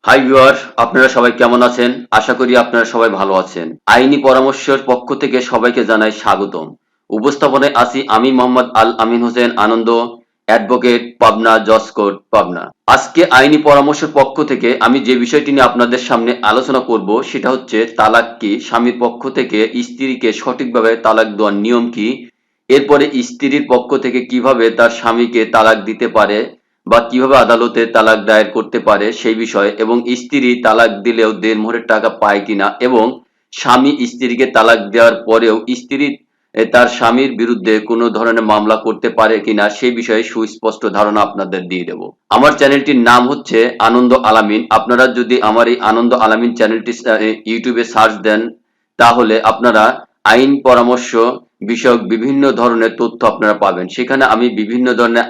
High viewer, আপনারা সবাই কেমন আছেন? আশা করি আপনারা সবাই ভালো আছেন। আইনি পরামর্শের পক্ষ থেকে সবাইকে জানাই স্বাগতম। উপস্থাপনায় আছি আমি মোহাম্মদ আল আমিন হোসেন আনন্দ, অ্যাডভোকেট, পাবনা জজ কোর্ট, পাবনা। আজকে আইনি পরামর্শের পক্ষ থেকে আমি যে বিষয়টি নিয়ে আপনাদের সামনে আলোচনা করব সেটা হচ্ছে তালাক কি, স্বামীর পক্ষ থেকে স্ত্রীকে সঠিকভাবে তালাক দেওয়ার নিয়ম কি, এরপরে স্ত্রীর পক্ষ থেকে কিভাবে তার স্বামীকে তালাক দিতে পারে বা কিভাবে আদালতে তালাক দায়ের করতে পারে সেই বিষয়ে, এবং স্ত্রী তালাক দিলেও দেড়মোহরের টাকা পায় কিনা, এবং স্বামী স্ত্রীকে তালাক দেওয়ার পরেও স্ত্রী তার স্বামীর বিরুদ্ধে কোনো ধরনের মামলা করতে পারে কিনা সেই বিষয়ে সুস্পষ্ট ধারণা আপনাদের দিয়ে দেব। আমার চ্যানেলটির নাম হচ্ছে আনন্দ আলামিন। আপনারা যদি আমার এই আনন্দ আলামিন চ্যানেলটি ইউটিউবে সার্চ দেন তাহলে আপনারা আইন পরামর্শ বিষয়ক বিভিন্ন ধরনের তথ্য আপনারা পাবেন। সেখানে আমি বিভিন্ন ধরনের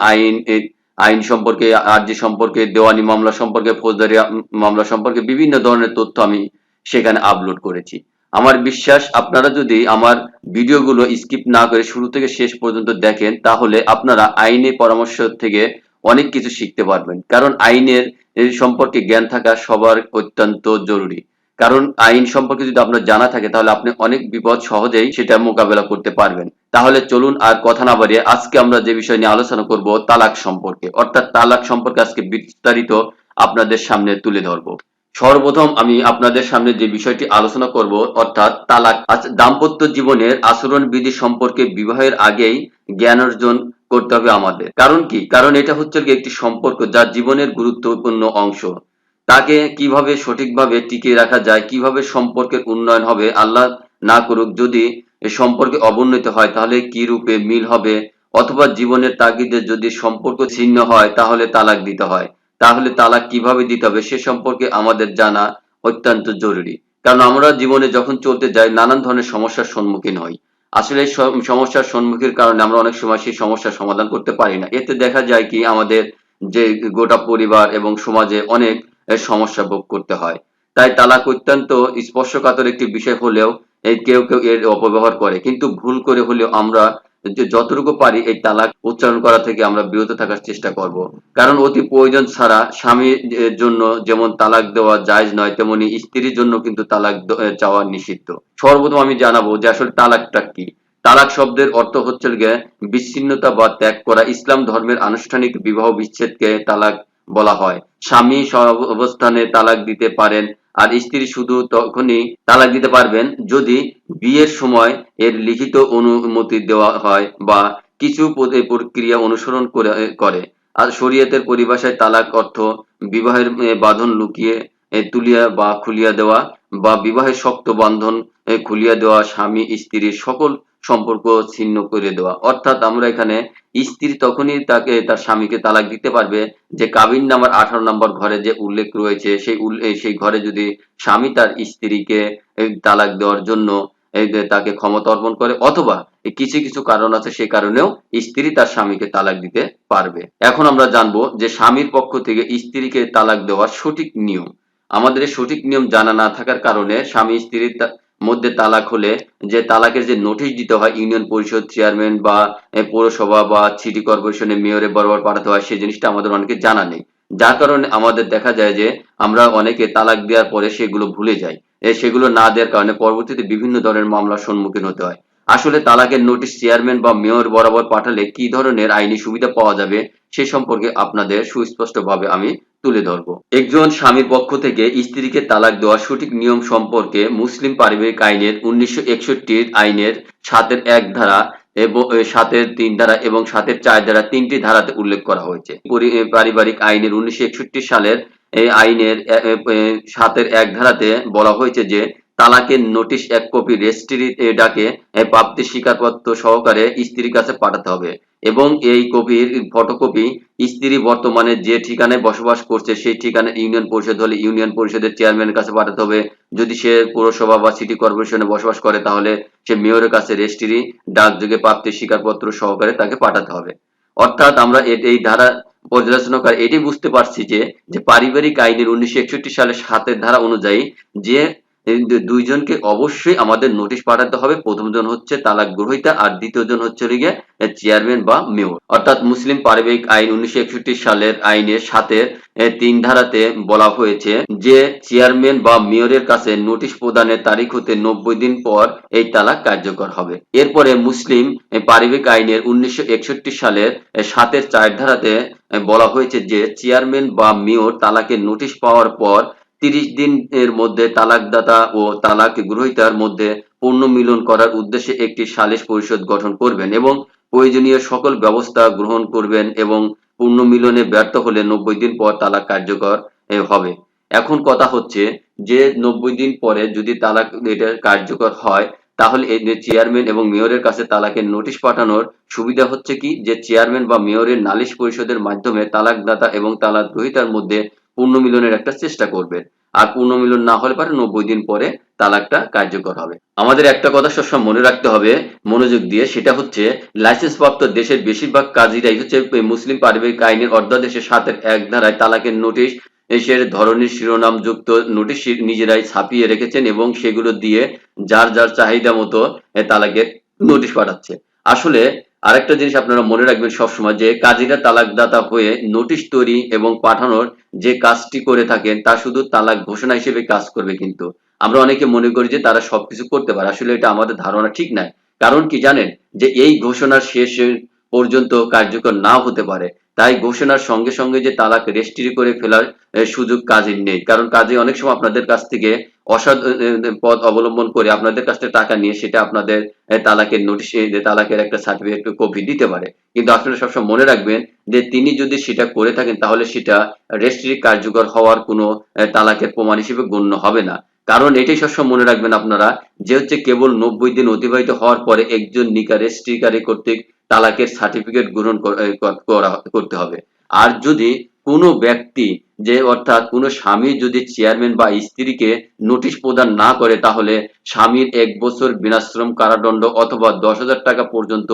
আইন সম্পর্কে, আর্জি সম্পর্কে, দেওয়ানি মামলা সম্পর্কে, ফৌজদারি মামলা সম্পর্কে বিভিন্ন ধরনের তথ্য আমি সেখানে আপলোড করেছি। আমার বিশ্বাস আপনারা যদি আমার ভিডিওগুলো স্কিপ না করে শুরু থেকে শেষ পর্যন্ত দেখেন তাহলে আপনারা আইনি পরামর্শ থেকে অনেক কিছু শিখতে পারবেন। কারণ আইনের সম্পর্কে জ্ঞান থাকা সবার অত্যন্ত জরুরি। কারণ আইন সম্পর্কে যদি আপনার জানা থাকে তাহলে আপনি অনেক বিপদ সহজেই সেটা মোকাবেলা করতে পারবেন। তাহলে চলুন আর কথা না বাড়িয়ে আজকে আমরা যে বিষয় নিয়ে আলোচনা করব তালাক সম্পর্কে, অর্থাৎ তালাক সম্পর্কে আজকে বিস্তারিত আপনাদের সামনে তুলে ধরবো। সর্বপ্রথম আমি আপনাদের সামনে যে বিষয়টি আলোচনা করব অর্থাৎ তালাক। দাম্পত্য জীবনের আচরণ বিধি সম্পর্কে বিবাহের আগেই জ্ঞান অর্জন করতে হবে আমাদের। কারণ কি? কারণ এটা হচ্ছে একটি সম্পর্ক যা জীবনের গুরুত্বপূর্ণ অংশ। তাকে কিভাবে সঠিকভাবে টিকিয়ে রাখা যায়, কিভাবে সম্পর্কের উন্নয়ন হবে, আল্লাহ না করুক যদি এ সম্পর্কে অবনতি হয় তাহলে কি রূপে মিল হবে, অথবা জীবনের তাগিদে যদি সম্পর্ক ছিন্ন হয় তাহলে তালাক দিতে হয়। তাহলে তালাক কিভাবে দিতে হবে সে সম্পর্কে আমাদের জানা অত্যন্ত জরুরি। কারণ আমরা জীবনে যখন চলতে যাই নানান ধরনের সমস্যার সম্মুখীন হই। আসলে এই সমস্যার সম্মুখীন কারণে আমরা অনেক সময় সেই সমস্যার সমাধান করতে পারি না। এতে দেখা যায় কি আমাদের যে গোটা পরিবার এবং সমাজে অনেক সমস্যা ভোগ করতে হয়। তাই তালাক অত্যন্ত স্পর্শকাতর একটি বিষয় হলেও কেউ কেউ এর অপব্যবহার করে, কিন্তু ভুল করে হলেও আমরা যে যতটুকু পারি এই তালাক উচ্চারণ করা থেকে আমরা বিরত থাকার চেষ্টা করব। কারণ অতি প্রয়োজন ছাড়া স্বামীর জন্য যেমন তালাক দেওয়া জায়েজ নয়, তেমনি স্ত্রীর জন্য কিন্তু তালাক চাওয়া নিষিদ্ধ। সর্বপ্রথম আমি জানাবো যে আসলে তালাকটা কি। তালাক শব্দের অর্থ হচ্ছে গিয়ে বিচ্ছিন্নতা বা ত্যাগ করা। ইসলাম ধর্মের আনুষ্ঠানিক বিবাহ বিচ্ছেদকে তালাক বলা হয়। স্বামী সব অবস্থানে তালাক দিতে পারেন, আর স্ত্রী শুধু তখনই তালাক দিতে পারবেন যদি বিয়ের সময় এর লিখিত অনুমতি দেওয়া হয় বা কিছু প্রক্রিয়া অনুসরণ করে। আর শরীয়তের পরিভাষায় তালাক অর্থ বিবাহের বাঁধন লুকিয়ে তুলিয়া বা খুলিয়া দেওয়া, বা বিবাহের শক্ত বন্ধন খুলিয়া দেওয়া, স্বামী স্ত্রীর সকল সম্পর্ক ছিন্ন করে দেওয়া। অর্থাৎ আমরা এখানে স্ত্রী তখনই তাকে তার স্বামীকে তালাক দিতে পারবে যে কাবিন নামার 18 নম্বর ঘরে যে উল্লেখ রয়েছে সেই ঘরে যদি স্বামী তার স্ত্রীকে তালাক দেওয়ার জন্য এই যে তাকে ক্ষমতা অর্পণ করে, অথবা কিছু কিছু কারণ আছে সে কারণেও স্ত্রী তার স্বামীকে তালাক দিতে পারবে। এখন আমরা জানবো যে স্বামীর পক্ষ থেকে স্ত্রীকে তালাক দেওয়ার সঠিক নিয়ম। আমাদের এই সঠিক নিয়ম জানা না থাকার কারণে স্বামী স্ত্রীর মধ্যে তালাক হলে যে তালাকের যে নোটিশ দিতে হয় ইউনিয়ন পরিষদ চেয়ারম্যান বা পৌরসভা বা সিটি কর্পোরেশনের মেয়রের বরাবর পাঠাতে হয়, সেই জিনিসটা আমাদের অনেকে জানা নেই। যার কারণে আমাদের দেখা যায় যে আমরা অনেকে তালাক দেওয়ার পরে সেগুলো ভুলে যাই। সেগুলো না দেওয়ার কারণে পরবর্তীতে বিভিন্ন ধরনের মামলার সম্মুখীন হতে হয়। আসলে তালাকের নোটিশ চেয়ারম্যান বা মেয়র বরাবর পাঠালে কি ধরনের আইনি সুবিধা পাওয়া যাবে সে সম্পর্কে আপনাদের সুস্পষ্টভাবে আমি তুলে ধরবো। একজন স্বামীর পক্ষ থেকে স্ত্রীকে তালাক দেওয়ার সঠিক নিয়ম সম্পর্কে মুসলিম পারিবারিক আইনের 1961 আইনের 7-1 ধারা এবং 7-3 ধারা এবং 7-4 ধারা তিনটি ধারাতে উল্লেখ করা হয়েছে। পারিবারিক আইনের 1961 সালের এই আইনের 7-1 ধারাতে বলা হয়েছে যে তালাকের নোটিশ এক কপি রেজিস্ট্রি ডাকে প্রাপ্তির স্বীকারপত্র সহকারে স্ত্রীর কাছে পাঠাতে হবে, এবং এই কপির ফটোকপি স্ত্রী বর্তমানে যে ঠিকানায় বসবাস করছে সেই ঠিকানায় ইউনিয়ন পরিষদ হলে ইউনিয়ন পরিষদের চেয়ারম্যানের কাছে পাঠাতে হবে। যদি সে পৌরসভা বা সিটি কর্পোরেশনে বসবাস করে তাহলে সে মেয়রের কাছে রেজিস্ট্রি ডাকযোগে প্রাপ্তির স্বীকারপত্র সহকারে তাকে পাঠাতে হবে। অর্থাৎ আমরা এই ধারা পর্যালোচনা করে এটি বুঝতে পারছি যে পারিবারিক আইনের 1961 সালের 7 ধারা অনুযায়ী যে এই দুইজনকে অবশ্যই আমাদের নোটিশ পাঠাতে হবে। প্রথম জন হচ্ছে তালাক গ্রহীতা আর দ্বিতীয় জন হচ্ছে হলো গিয়ে চেয়ারম্যান বা মেয়র। অর্থাৎ মুসলিম পারিবারিক আইন 1961 সালের আইনের 7-এর 3 ধারাতে বলা হয়েছে যে চেয়ারম্যান বা মেয়রের কাছে নোটিশ প্রদানের তারিখ হতে 90 দিন পর এই তালাক কার্যকর হবে। এরপরে মুসলিম পারিবারিক আইনের 1961 সালের 7-এর 4 ধারাতে বলা হয়েছে যে চেয়ারম্যান বা মেয়র তালাকের নোটিশ পাওয়ার পর 30 দিনের মধ্যে তালাকদাতা ও তালাক গ্রহীতার মধ্যে পুনর্মিলন করার উদ্দেশ্যে একটি সালিশ পরিষদ গঠন করবেন এবং প্রয়োজনীয় সকল ব্যবস্থা গ্রহণ করবেন এবং পুনর্মিলনে ব্যর্থ হলে 90 দিন পর তালাক কার্যকর হবে। এখন কথা হচ্ছে যে 90 দিন পরে যদি তালাক এটা কার্যকর হয় তাহলে এই যে চেয়ারম্যান এবং মেয়রের কাছে তালাকের নোটিশ পাঠানোর সুবিধা হচ্ছে কি যে চেয়ারম্যান বা মেয়রের নালিশ পরিষদের মাধ্যমে তালাকদাতা এবং তালাক গ্রহীতার মধ্যে পুনর্মিলনের একটা চেষ্টা করবেন। আর পুনর্মিলন না হলে পারে 90 দিন পরে তালাকটা কার্যকর হবে। আমাদের একটা কথা সবসময় মনে রাখতে হবে মনোযোগ দিয়ে, সেটা হচ্ছে লাইসেন্স প্রাপ্ত দেশের বেশিরভাগ কাজীরাই হচ্ছে মুসলিম পারিবারিক আইনের অধ্যাদেশের 7-এর 1 ধারায় তালাকের নোটিশ এসের ধরনের শিরোনাম যুক্ত নোটিশ নিজেরাই ছাপিয়ে রেখেছেন এবং সেগুলো দিয়ে যার যার চাহিদা মতো তালাকের নোটিশ পাঠাচ্ছে। আসলে আরেকটা জিনিস আপনারা মনে রাখবেন সবসময় যে কাজীরা তালাকদাতা হয়ে নোটিশ তৈরি এবং পাঠানোর যে কাজটি করে থাকেন তা শুধু তালাক ঘোষণা হিসেবে কাজ করবে। কিন্তু আমরা অনেকে মনে করি যে তারা সবকিছু করতে পারে, আসলে এটা আমাদের ধারণা ঠিক নাই। কারণ কি জানেন যে এই ঘোষণার শেষ পর্যন্ত কার্যকর নাও হতে পারে। তাই ঘোষণার সঙ্গে সঙ্গে যে তালাক রেজিস্ট্রি করে ফেলার সুযোগ কাজীর নেই, কারণ কাজী অনেক সময় আপনাদের কাছ থেকে অসৎ পথ অবলম্বন করে আপনাদের কাছ থেকে টাকা নিয়ে সেটা আপনাদের তালাকের নোটিশে যে তালাকের একটা সার্টিফিকেট কপি দিতে পারে। কিন্তু আপনারা সবসময় মনে রাখবেন যে তিনি যদি সেটা করে থাকেন তাহলে সেটা রেজিস্ট্রি কার্যকর হওয়ার কোনো তালাকের প্রমাণ হিসেবে গণ্য হবে না। কারণ এটাই সবসময় মনে রাখবেন আপনারা যে হচ্ছে কেবল 90 দিন অতিবাহিত হওয়ার পরে একজন নিকা রেজিস্ট্রিকারী কর্তৃক তালাকের সার্টিফিকেট গ্রহণ করতে হবে। আর যদি কোনো ব্যক্তি যে অর্থাৎ কোনো স্বামী যদি চেয়ারম্যান বা স্ত্রীকে নোটিশ প্রদান না করে তাহলে স্বামীর 1 বছর বিনাশ্রম কারাদণ্ড অথবা 10,000 টাকা পর্যন্ত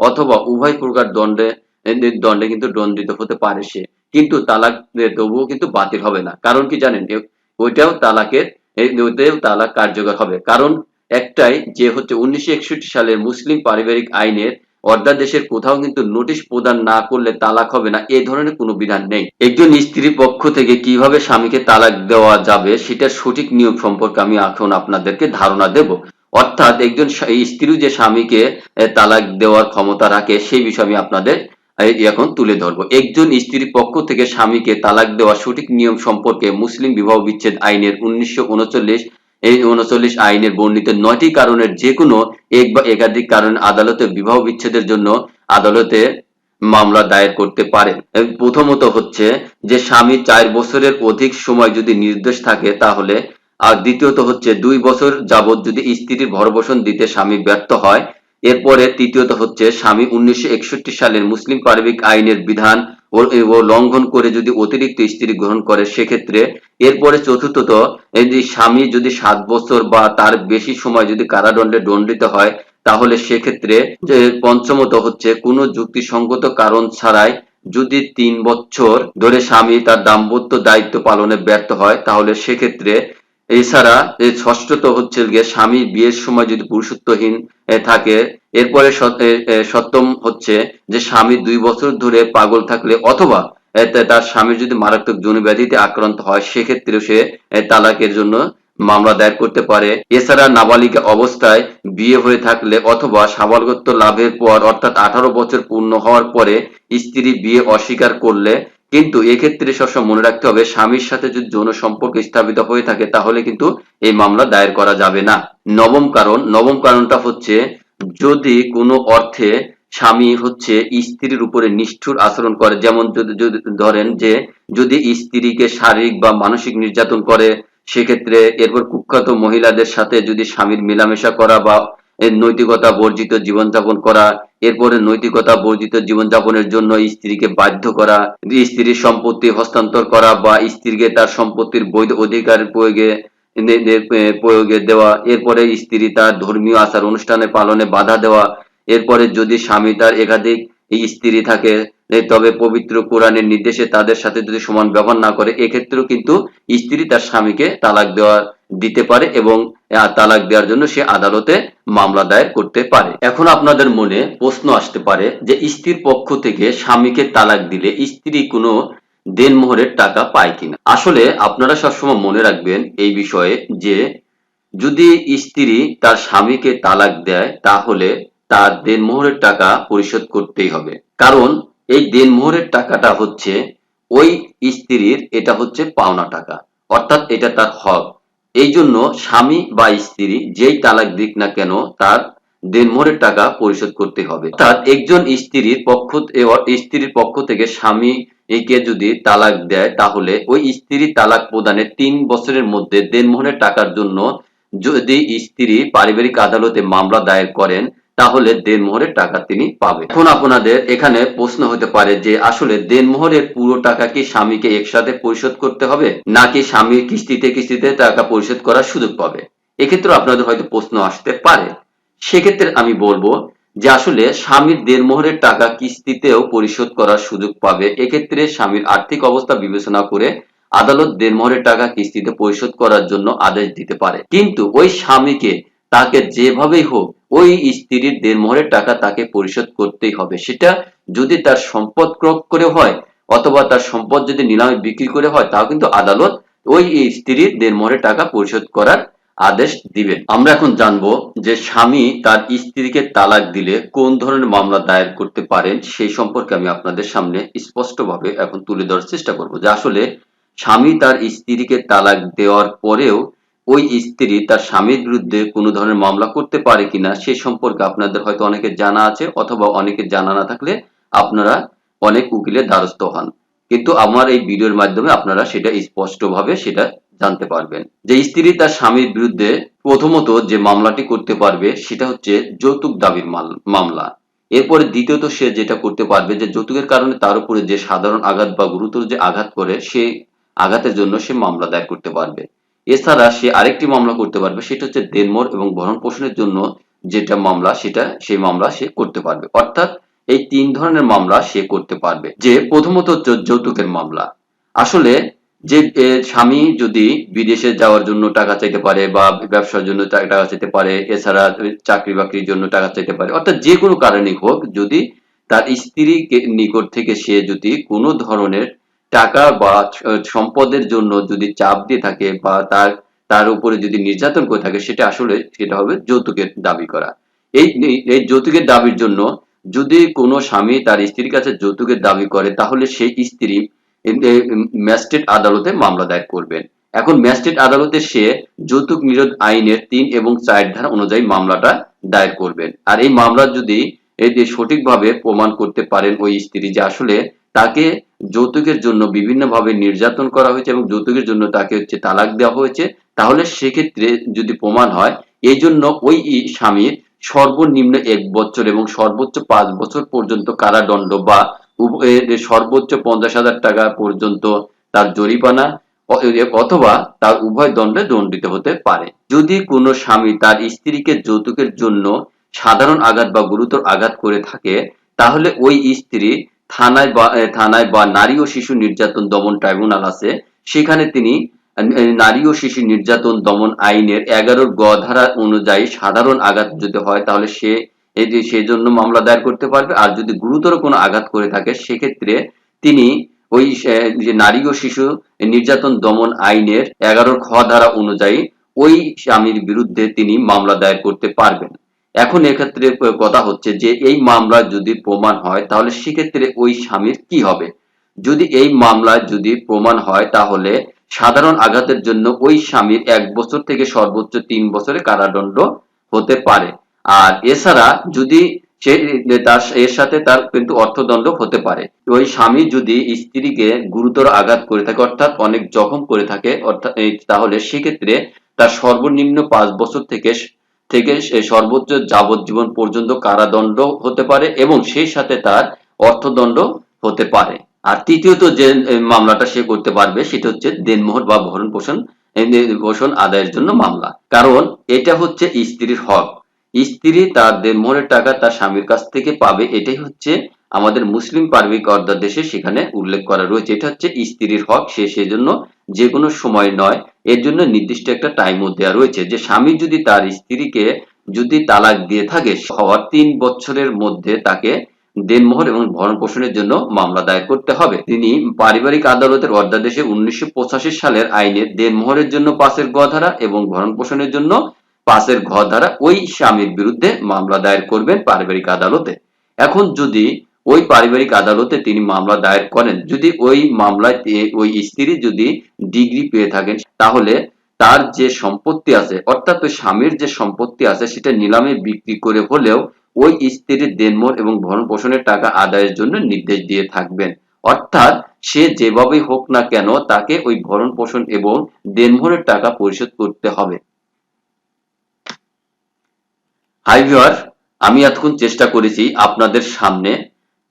অথবা উভয় প্রকার দণ্ডে কিন্তু দণ্ডিত হতে পারে সে। কিন্তু তালাক তবুও কিন্তু বাতিল হবে না। কারণ কি জানেন ওইটাও তালাক কার্যকর হবে। কারণ একটাই যে হচ্ছে 1961 সালের মুসলিম পারিবারিক আইনের অধ্যাদেশের কোথাও কিন্তু নোটিশ প্রদান না করলে তালাক হবে না এই ধরনের কোনো বিধান নেই। একজন স্ত্রীর পক্ষ থেকে কিভাবে স্বামীকে তালাক দেওয়া যাবে সেটার সঠিক নিয়ম সম্পর্কে আমি এখন আপনাদেরকে ধারণা দেব। অর্থাৎ একজন স্ত্রী যে স্বামীকে তালাক দেওয়ার ক্ষমতা রাখে সেই বিষয়ে আমি আপনাদের এখন তুলে ধরবো। একজন স্ত্রীর পক্ষ থেকে স্বামীকে তালাক দেওয়ার সঠিক নিয়ম সম্পর্কে মুসলিম বিবাহ বিচ্ছেদ আইনের 1939 আইনের বর্ণিত 9টি কারণের যে কোনো এক বা একাধিক কারণে আদালতে বিবাহ বিচ্ছেদের জন্য আদালতে মামলা দায়ের করতে পারেন। প্রথমত হচ্ছে যে স্বামী 4 বছরের অধিক সময় যদি নির্দোষ থাকে তাহলে, আর দ্বিতীয়ত হচ্ছে 2 বছর যাবত যদি স্ত্রীর ভরণপোষণ দিতে স্বামী ব্যর্থ হয়। এরপরে তৃতীয়ত হচ্ছে স্বামী 1961 সালের মুসলিম পারিবারিক আইনের বিধান ও লঙ্ঘন করে যদি অতিরিক্ত স্ত্রী গ্রহণ করে সেক্ষেত্রে। এরপরে চতুর্থত এই যে স্বামী যদি 7 বছর বা তার বেশি সময় যদি কারাদণ্ডে দণ্ডিত হয় তাহলে সেক্ষেত্রে। যে পঞ্চমত হচ্ছে কোনো যুক্তিসঙ্গত কারণ ছাড়াই যদি 3 বছর ধরে স্বামী তার দাম্পত্য দায়িত্ব পালনে ব্যর্থ হয় তাহলে সেক্ষেত্রে। এছাড়া ষষ্ঠত হচ্ছে গিয়ে স্বামী বিয়ের সময় যদি পুরুষত্বহীন থাকে। এরপরে সপ্তম হচ্ছে যে স্বামী 2 বছর ধরে পাগল থাকলে অথবা তার স্বামীর যদি মারাত্মক যৌনব্যাধিতে আক্রান্ত হয় সেক্ষেত্রে সে তালাকের জন্য মামলা দায়ের করতে পারে। এছাড়া নাবালিকা অবস্থায় বিয়ে হয়ে থাকলে অথবা সাবালকত্ব লাভের পর অর্থাৎ 18 বছর পূর্ণ হওয়ার পরে স্ত্রী বিয়ে অস্বীকার করলে। কিন্তু এক্ষেত্রে সবসময় মনে রাখতে হবে স্বামীর সাথে যদি যৌন সম্পর্ক স্থাপিত হয়ে থাকে তাহলে কিন্তু এই মামলা দায়ের করা যাবে না। নবম কারণটা হচ্ছে যদি কোনো অর্থে স্বামী হচ্ছে স্ত্রীর উপরে নিষ্ঠুর আচরণ করে, যেমন যদি ধরেন যে যদি স্ত্রীকে শারীরিক বা মানসিক নির্যাতন করে সেক্ষেত্রে। এরপর কুখ্যাত মহিলাদের সাথে যদি স্বামীর মেলামেশা করা বা নৈতিকতা বর্জিত জীবনযাপন করা। এরপরে নৈতিকতা বর্জিত জীবনযাপনের জন্য স্ত্রীকে বাধ্য করা, স্ত্রীর সম্পত্তি হস্তান্তর করা বা স্ত্রীকে তার সম্পত্তির বৈধ অধিকার প্রয়োগে দেওয়া। এরপরে স্ত্রী তার ধর্মীয় আচার অনুষ্ঠানে পালনে বাধা দেওয়া। এরপরে যদি স্বামী তার একাধিক স্ত্রী থাকে তবে পবিত্র কোরআনের নির্দেশে তাদের সাথে যদি সমান ব্যবহার না করে এক্ষেত্রেও কিন্তু স্ত্রী তার স্বামীকে তালাক দেওয়ার দিতে পারে এবং তালাক দেওয়ার জন্য সে আদালতে মামলা দায়ের করতে পারে। এখন আপনাদের মনে প্রশ্ন আসতে পারে যে স্ত্রীর পক্ষ থেকে স্বামীকে তালাক দিলে স্ত্রী কোনো দেনমোহরের টাকা পায় কিনা। আসলে আপনারা সবসময় মনে রাখবেন এই বিষয়ে যে যদি স্ত্রী তার স্বামীকে তালাক দেয় তাহলে তার দেনমোহরের টাকা পরিশোধ করতেই হবে। কারণ এই দেনমোহরের টাকাটা হচ্ছে ওই স্ত্রীর, এটা হচ্ছে পাওনা টাকা, অর্থাৎ এটা তার হক। এই জন্য স্বামী বা স্ত্রী যেই তালাক দিক না কেন তার দেনমোহরের টাকা পরিশোধ করতে হবে। অর্থাৎ একজন স্ত্রীর পক্ষ থেকে স্বামী একে যদি তালাক দেয় তাহলে ওই স্ত্রী তালাক প্রদানের ৩ বছরের মধ্যে দেনমোহরের টাকার জন্য যদি স্ত্রী পারিবারিক আদালতে মামলা দায়ের করেন তাহলে দেনমোহরের টাকা তিনি পাবেন। এখন আপনাদের এখানে প্রশ্ন হতে পারে যে আসলে দেনমোহরের পুরো টাকা কি স্বামীকে একসাথে পরিশোধ করতে হবে নাকি স্বামীর কিস্তিতে কিস্তিতে টাকা পরিশোধ করার সুযোগ পাবে। এক্ষেত্রে আপনাদের হয়তো প্রশ্ন আসতে পারে। সেক্ষেত্রে আমি বলবো যে আসলে স্বামীর দেনমোহরের টাকা কিস্তিতেও পরিশোধ করার সুযোগ পাবে। এক্ষেত্রে স্বামীর আর্থিক অবস্থা বিবেচনা করে আদালত দেনমোহরের টাকা কিস্তিতে পরিশোধ করার জন্য আদেশ দিতে পারে। কিন্তু ওই স্বামীকে তাকে যেভাবেই হোক ওই স্ত্রীর দেনমোহরের টাকা তাকে পরিশোধ করতেই হবে। সেটা যদি তার সম্পদ ক্রয় করে হয় অথবা তার সম্পদ যদি নিলামে বিক্রি করে হয় তাও কিন্তু আদালত ওই স্ত্রীর দেনমোহরের টাকা পরিশোধ করার আদেশ দিবেন। আমরা এখন জানবো যে স্বামী তার স্ত্রীকে তালাক দিলে কোন ধরনের মামলা দায়ের করতে পারেন সেই সম্পর্কে আমি আপনাদের সামনে স্পষ্টভাবে এখন তুলে ধরার চেষ্টা করব যে আসলে স্বামী তার স্ত্রীকে তালাক দেওয়ার পরেও ওই স্ত্রী তার স্বামীর বিরুদ্ধে কোনো ধরনের মামলা করতে পারে কিনা সে সম্পর্কে আপনাদের হয়তো অনেকের জানা আছে অথবা অনেকের জানা না থাকলে আপনারা অনেক উকিলের দ্বারস্থ হন। কিন্তু আমার এই ভিডিওর মাধ্যমে আপনারা সেটা স্পষ্টভাবে সেটা জানতে পারবেন যে স্ত্রী তার স্বামীর বিরুদ্ধে প্রথমত যে মামলাটি করতে পারবে সেটা হচ্ছে যৌতুক দাবির মামলা। এরপরে দ্বিতীয়ত সে যেটা করতে পারবে যে যৌতুকের কারণে তার উপরে যে সাধারণ আঘাত বা গুরুতর যে আঘাত করে সেই আঘাতের জন্য সে মামলা দায়ের করতে পারবে। এছাড়া সে আরেকটি মামলা করতে পারবে সেটা হচ্ছে দেনমোহর এবং ভরণ পোষণের জন্য যেটা মামলা সেই মামলা সে করতে পারবে। অর্থাৎ এই ৩ ধরনের মামলা সে করতে পারবে। যে প্রথমত হচ্ছে যৌতুকের মামলা। আসলে যে স্বামী যদি বিদেশে যাওয়ার জন্য টাকা চাইতে পারে বা ব্যবসার জন্য টাকা চাইতে পারে, এছাড়া চাকরি বাকরির জন্য টাকা চাইতে পারে, অর্থাৎ যে কোনো কারণেই হোক যদি তার স্ত্রীর নিকট থেকে সে যদি কোনো ধরনের টাকা বা সম্পদের জন্য যদি চাপ দিয়ে থাকে বা তার উপরে যদি নির্যাতন করে থাকে সেটা হবে যৌতুকের দাবি করা। এই যৌতুকের দাবির জন্য যদি কোনো স্বামী তার স্ত্রীর কাছে যৌতুকের দাবি করে তাহলে সেই স্ত্রী ম্যাজিস্ট্রেট আদালতে মামলা দায়ের করবেন। এখন ম্যাজিস্ট্রেট আদালতে সে যৌতুক নিরোধ আইনের ৩ এবং ৪ ধারা অনুযায়ী মামলাটা দায়ের করবেন। আর এই মামলা যদি সঠিকভাবে প্রমাণ করতে পারেন ওই স্ত্রী যে আসলে তাকে যৌতুকের জন্য বিভিন্নভাবে নির্যাতন করা হয়েছে এবং যৌতুকের জন্য তাকে হচ্ছে তালাক দেওয়া হয়েছে তাহলে সেক্ষেত্রে যদি প্রমাণ হয় এই জন্য ওই স্বামীর সর্বনিম্ন ১ বছর এবং সর্বোচ্চ ৫ বছর পর্যন্ত কারাদণ্ড বা সর্বোচ্চ ৫০,০০০ টাকা পর্যন্ত তার জরিমানা অথবা তার উভয় দণ্ডে দণ্ডিত হতে পারে। যদি কোনো স্বামী তার স্ত্রীকে যৌতুকের জন্য সাধারণ আঘাত বা গুরুতর আঘাত করে থাকে তাহলে ওই স্ত্রী থানায় বা নারী ও শিশু নির্যাতন দমন ট্রাইব্যুনাল আছে সেখানে তিনি নারী ও শিশু নির্যাতন দমন আইনের ১১ গ ধারা অনুযায়ী সাধারণ আঘাত যদি হয় তাহলে সেই জন্য মামলা দায়ের করতে পারবে। আর যদি গুরুতর কোনো আঘাত করে থাকে সেক্ষেত্রে তিনি ওই যে নারী ও শিশু নির্যাতন দমন আইনের ১১ খ ধারা অনুযায়ী ওই স্বামীর বিরুদ্ধে তিনি মামলা দায়ের করতে পারবেন। এখন এক্ষেত্রে কথা হচ্ছে যে এই মামলা যদি প্রমাণ হয় তাহলে সেক্ষেত্রে ওই স্বামীর কি হবে। যদি এই মামলায় যদি প্রমাণ হয় তাহলে সাধারণ আঘাতের জন্য ওই স্বামীর ১ বছর থেকে সর্বোচ্চ ৩ বছরের কারাদণ্ড হতে পারে। আর এছাড়া যদি এর সাথে তার কিন্তু অর্থদণ্ড হতে পারে। ওই স্বামী যদি স্ত্রীকে গুরুতর আঘাত করে থাকে অর্থাৎ অনেক জখম করে থাকে তাহলে সেক্ষেত্রে তার সর্বনিম্ন ৫ বছর থেকে সর্বোচ্চ যাবজ্জীবন পর্যন্ত কারাদণ্ড হতে পারে এবং সেই সাথে তার অর্থদণ্ড হতে পারে। আর তৃতীয়ত যে মামলাটা সে করতে পারবে সেটা হচ্ছে দেনমোহর বা ভরণ পোষণ আদায়ের জন্য মামলা। কারণ এটা হচ্ছে স্ত্রীর হক। স্ত্রী তার দেনমোহরের টাকা তার স্বামীর কাছ থেকে পাবে, এটাই হচ্ছে আমাদের মুসলিম পারিবারিক অধ্যাদেশে সেখানে উল্লেখ করা রয়েছে। এটা হচ্ছে স্ত্রীর হক, সে সেজন্য যে কোনো সময় নয়, এর জন্য নির্দিষ্ট একটা টাইমও দেওয়া রয়েছে যে স্বামী যদি তার স্ত্রীকে যদি তালাক দিয়ে থাকে হওয়ার 3 বছরের মধ্যে তাকে দেনমোহর এবং ভরণ পোষণের জন্য মামলা দায়ের করতে হবে। তিনি পারিবারিক আদালতের অধ্যাদেশে 1985 সালের আইনে দেনমোহরের জন্য 5 গ ধারা এবং ভরণ পোষণের জন্য 5 ঘ ধারা ওই স্বামীর বিরুদ্ধে মামলা দায়ের করবেন পারিবারিক আদালতে। এখন যদি ওই পারিবারিক আদালতে তিনি মামলা দায়ের করেন, যদি ওই মামলায় ওই স্ত্রী যদি ডিগ্রি পেয়ে থাকেন, তাহলে তার যে সম্পত্তি আছে অর্থাৎ ওই স্বামীর যে সম্পত্তি আছে সেটা নিলামে বিক্রি করে হলেও ওই স্ত্রীর দেনমোহর এবং ভরণ পোষণের টাকা আদায়ের জন্য নির্দেশ দিয়ে থাকবেন। অর্থাৎ সে যেভাবেই হোক না কেন তাকে ওই ভরণ পোষণ এবং দেনমোহরের টাকা পরিশোধ করতে হবে। হাই ভিউয়ার, আমি এতক্ষণ চেষ্টা করেছি আপনাদের সামনে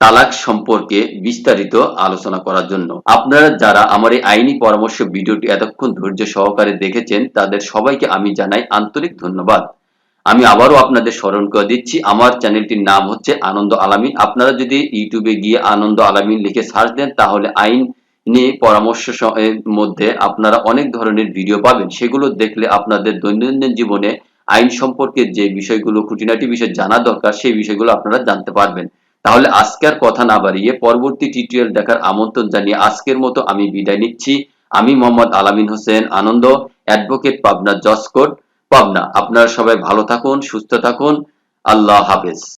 তালাক সম্পর্কে বিস্তারিত আলোচনা করার জন্য। আপনারা যারা আমার এই আইনি পরামর্শ ভিডিওটি এতক্ষণ ধৈর্য সহকারে দেখেছেন তাদের সবাইকে আমি জানাই আন্তরিক ধন্যবাদ। আমি আবারও আপনাদের স্মরণ করে দিচ্ছি, আমার চ্যানেলটির নাম হচ্ছে আনন্দ আলামিন। আপনারা যদি ইউটিউবে গিয়ে আনন্দ আলামিন লিখে সার্চ দেন তাহলে আইন নিয়ে পরামর্শ এর মধ্যে আপনারা অনেক ধরনের ভিডিও পাবেন। সেগুলো দেখলে আপনাদের দৈনন্দিন জীবনে আইন সম্পর্কে যে বিষয়গুলো খুঁটিনাটি বিষয় জানা দরকার সেই বিষয়গুলো আপনারা জানতে পারবেন। তাহলে আজকে আর কথা না বাড়িয়ে পরবর্তী টিউটোরিয়াল দেখার আমন্ত্রণ জানিয়ে আজকের মতো আমি বিদায় নিচ্ছি। আমি মোহাম্মদ আলামিন হোসেন আনন্দ, অ্যাডভোকেট, পাবনা জজ কোর্ট, পাবনা। আপনারা সবাই ভালো থাকুন, সুস্থ থাকুন। আল্লাহ হাফেজ।